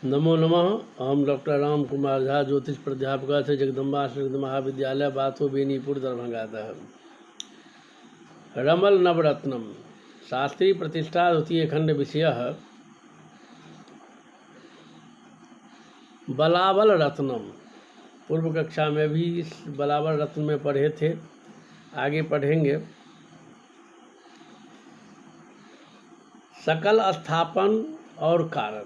नमो नमः। अहम डॉक्टर राम कुमार झा, ज्योतिष प्राध्यापक से जगदम्बा संस्कृत महाविद्यालय बाथो बेनीपुर दरभंगा। रमल नवरत्नम शास्त्री प्रतिष्ठा द्वितीय खंड विषय बलाबल रत्नम। पूर्व कक्षा में भी इस बलाबल रत्न में पढ़े थे, आगे पढ़ेंगे। सकल स्थापन और कारण।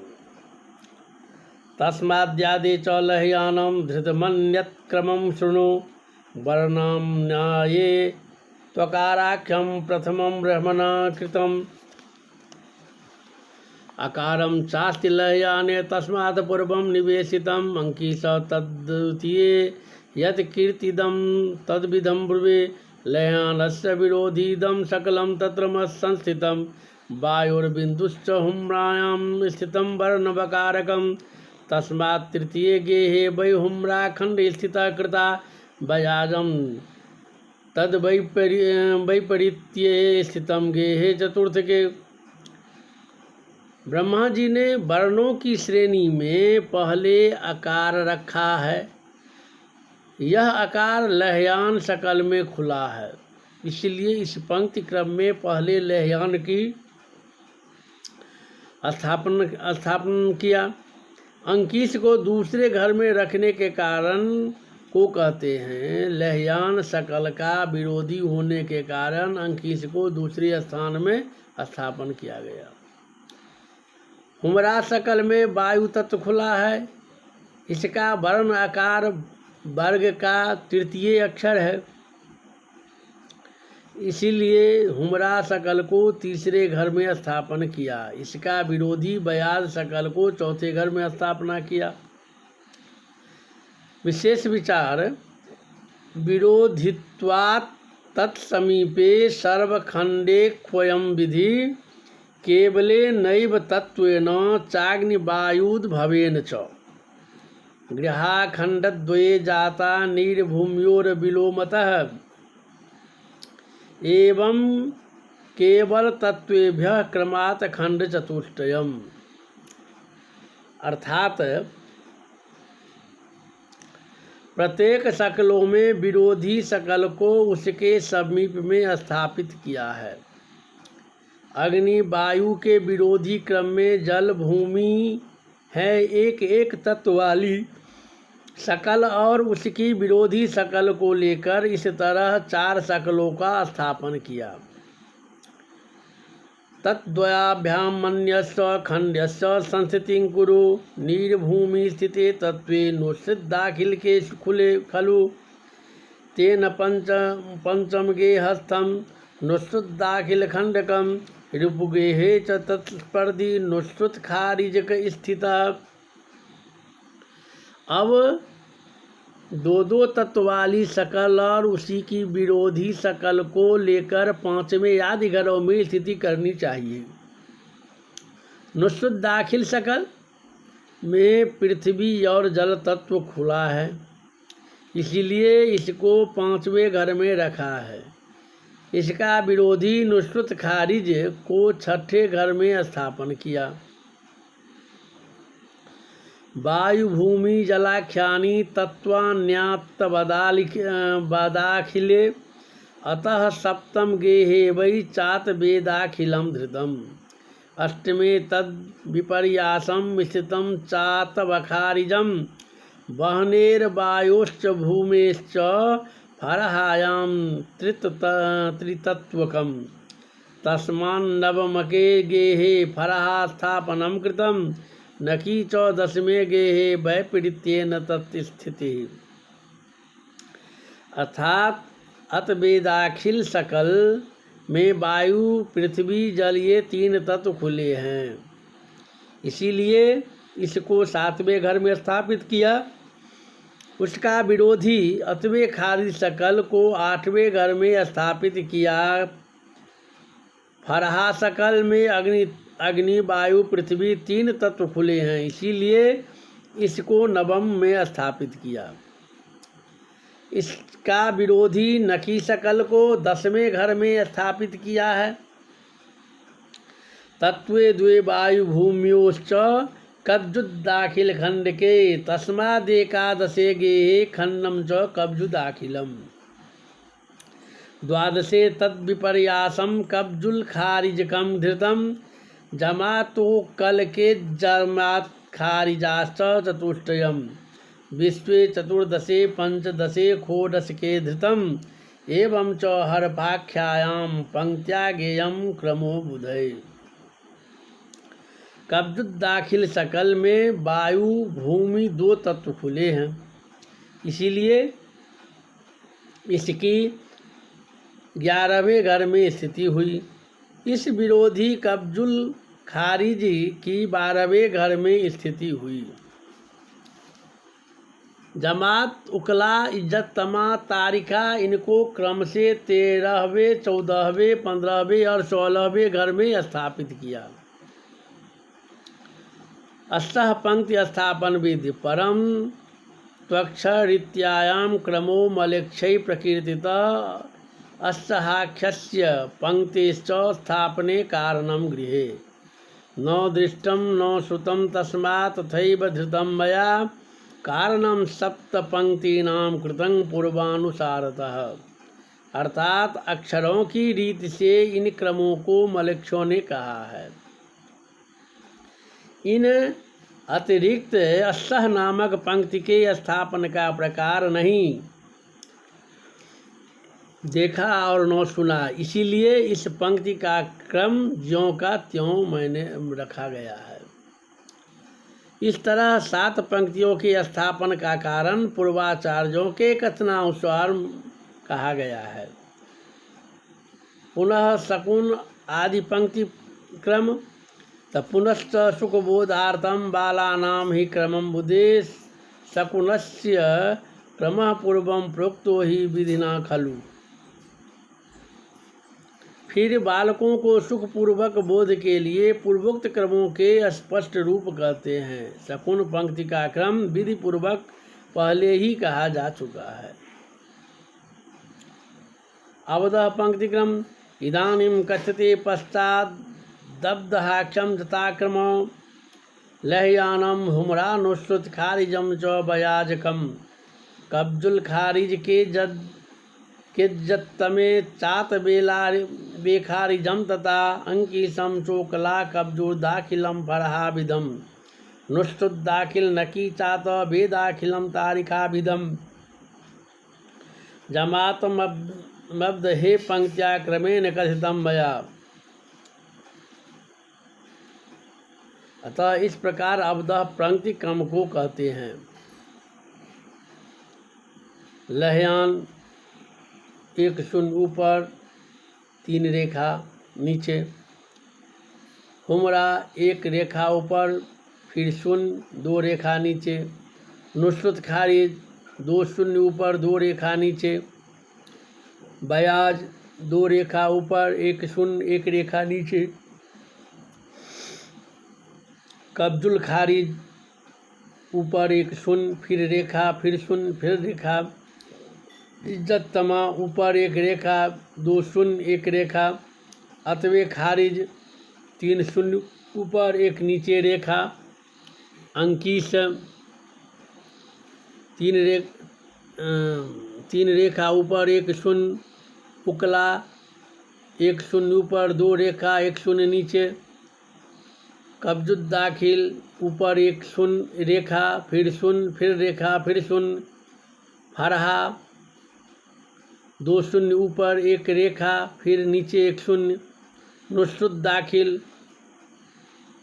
तस्माद्यादि च लह्यानं धृतमन्यत्क्रमं शृणु वर्णं न्याये त्वकाराख्यं प्रथमं ब्रह्मणा कृतम् अकारं चास्ति लह्याने तस्मात् पूर्वं निवेशितम् अंकिश तद्द्वितीये यत् कीर्तिदं तद्विधं ब्रुवे लह्यानस्य विरोधीदं सकलं तत्र संस्थितं वायुर्बिन्दुश्च हुम्रायां स्थितं वर्णवकारकम् तस्मात् तृतीये गेहे वै हुम्रा खंड स्थिता कृता बयाजम तद वैपरीत्ये स्थितम गेहे चतुर्थ के। ब्रह्मा जी ने वर्णों की श्रेणी में पहले आकार रखा है। यह आकार लह्यान शकल में खुला है, इसलिए इस पंक्ति क्रम में पहले लह्यान की स्थापन किया। अंकिश को दूसरे घर में रखने के कारण को कहते हैं। लह्यान शकल का विरोधी होने के कारण अंकिश को दूसरे स्थान में स्थापन किया गया। हुमरा शकल में वायु तत्व खुला है। इसका वर्ण आकार वर्ग का तृतीय अक्षर है, इसीलिए हुमरा शकल को तीसरे घर में स्थापन किया। इसका विरोधी बयाज शकल को चौथे घर में स्थापना किया। विशेष विचार। विरोधित्वात् तत्समीपे सर्वखंडे क्वयं विधि केवले नैव तत्वेन चाग्निवायुद भवेन च गृहाखंडद्वये जाता निर्भूम्योर्विलोमतः एवं केवल तत्वेभ्यः क्रमात् खंड चतुष्टयम्। अर्थात प्रत्येक शकलों में विरोधी शकल को उसके समीप में स्थापित किया है। अग्नि वायु के विरोधी क्रम में जल भूमि है एक एक तत्व वाली शकल, और उसकी विरोधी शकल को लेकर इस तरह चार शकलों का स्थापन किया। तद्वयाभ्याम मन्यस्य खंड्यस्य संस्थितिं कुरु निर्भूमि स्थिते तत्वे नोत्सिद्धाखिल के खुले खलु तेन पंचम गेहस्थम नोत्सिद्धाखिल खंडकम रिपुगेहे च तत्स्पर्धी नोत्सित खारिजक स्थिता। अब दो तत्व वाली शकल और उसी की विरोधी शकल को लेकर पांचवें आदि घरों में स्थिति करनी चाहिए। नुस्सुत दाखिल शकल में पृथ्वी और जल तत्व खुला है, इसीलिए इसको पांचवें घर में रखा है। इसका विरोधी नुस्सुत खारिज को छठे घर में स्थापन किया। वायु भूमि जलाख्यानि तत्वान्यात्तवदाखिले अतः सप्तम गेहे वै चात वेदाखिलम धृतम अष्टमे तद विपर्यासम स्थितम चातवखारिजम वहनेर्वायोश्च भूमेश्च फरहायां त्रितत्वकम तस्मान्नवमके गेहे फरहा स्थापनम कृतम नकी च दशमे गेहे वैपरीत्येन तत्स्थिति। अर्थात अतवेदाखिल शकल में वायु पृथ्वी जल ये तीन तत्व खुले हैं, इसीलिए इसको सातवें घर में स्थापित किया। उसका विरोधी अतवे खारिज शकल को आठवें घर में स्थापित किया। फरहा शकल में अग्नि वायु पृथ्वी तीन तत्व खुले हैं, इसीलिए इसको नवम में स्थापित किया। इसका विरोधी नकी शकल को दसवें घर में स्थापित किया है। तत्वे द्वे वायु भूम्योश्च कब्जुद्दाखिल खंड के तस्मादेकादशे गेहे खंडम च कब्जुदाखिलम। द्वादशे तद्विपर्यासम कब्जुल खारिजकम धृतम जमातो कल के जमात खारिजाश्च चतुष्टयम। विश्वे चतुर्दशे पंचदशे खोडश के धृतम एवं च हरपाख्यायाम पंक्त्या गेयम क्रमो बुधय। कब्जुद्दाखिल शकल में वायु भूमि दो तत्व खुले हैं, इसीलिए इसकी 11वें घर में स्थिति हुई। इस विरोधी कब्जुल खारिजी की 12वें घर में स्थिति हुई। जमात, उकला, इज्जत तमा, तारिका इनको क्रम से 13वें, 14वें, 15वें और 16वें घर में स्थापित किया। अस्तः पंक्ति स्थापन विधि परम त्वक्षरित्यायाम क्रमो मलेक्षै प्रकीर्तितः अस्तहाख्यस्य पंक्तिश्च स्थापने कारणं गृहे न दृष्टं न श्रुतं तस्मात् तथैव धृतं मया कारणं सप्तपंक्तीनां कृतं पूर्वानुसारतः। अर्थात अक्षरों की रीति से इन क्रमों को मलेक्षों ने कहा है। इन अतिरिक्त अस्तः नामक पंक्ति के स्थापन का प्रकार नहीं देखा और न सुना, इसीलिए इस पंक्ति का क्रम ज्यों का त्यों मैंने रखा गया है। इस तरह 7 पंक्तियों के स्थापन का कारण पूर्वाचार्यों के कथनानुसार कहा गया है। पुनः शकुन आदि पंक्ति क्रम पुनश्च सुखबोधार्थं बालानां हि क्रमं बुधेश शकुनस्य क्रमः पूर्वं प्रोक्तो ही विधिना खलु। फिर बालकों को सुखपूर्वक बोध के लिए पूर्वोक्त क्रमों के स्पष्ट रूप कहते हैं। शकुन पंक्ति का क्रम विधि पूर्वक पहले ही कहा जा चुका है। अवदः पंक्ति क्रम इदानीं कथ्यते पश्चात् दब्दहाक्षम तथाक्रमो लहयानम हुमरानुश्रुत खारिजम च बयाजकम। कब्जुल खारिज के जत्तमे चात बेखारिजम तथा अंकीसम चोकला कब्जुर्दाखिलम फरहाविदम नुष्टुद्दाखिल नकी चात बेदाखिलम तारिकाविदम। जमातमब्द हे पंक्त्या क्रमेण कथितम मया। अतः इस प्रकार अवदह पंक्ति क्रम को कहते हैं। लहयान 1 शून्य ऊपर 3 रेखा नीचे, हुमरा 1 रेखा ऊपर फिर 0 2 रेखा नीचे, नुसरत खारिज 2 शून्य ऊपर 2 रेखा नीचे, बयाज 2 रेखा ऊपर 1 शून्य 1 रेखा नीचे, कब्जुल खारिज ऊपर 1 शून्य फिर रेखा फिर शून्य फिर रेखा, इज्जत तमा ऊपर 1 रेखा 2 शून्य 1 रेखा, अतवे खारिज 3 शून्य ऊपर 1 नीचे रेखा, अंकीश 3 रेखा ऊपर 1 शून्य, उकला 1 शून्य ऊपर 2 रेखा 1 शून्य नीचे, कब्जुद्दाखिल ऊपर 1 शून्य रेखा फिर शून्य फिर रेखा फिर शून्य, फरहा 2 शून्य ऊपर 1 रेखा फिर नीचे 1 शून्य, नुसरुद्दाखिल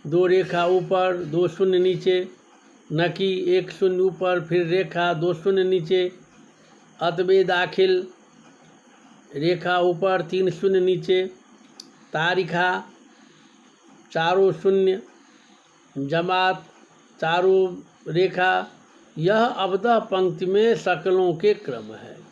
2 रेखा ऊपर 2 शून्य नीचे, नकी 1 शून्य ऊपर फिर रेखा 2 शून्य नीचे, अतबे दाखिल रेखा ऊपर 3 शून्य नीचे, तारिखा चारों शून्य, जमात चारों रेखा। यह अवदह पंक्ति में शकलों के क्रम है।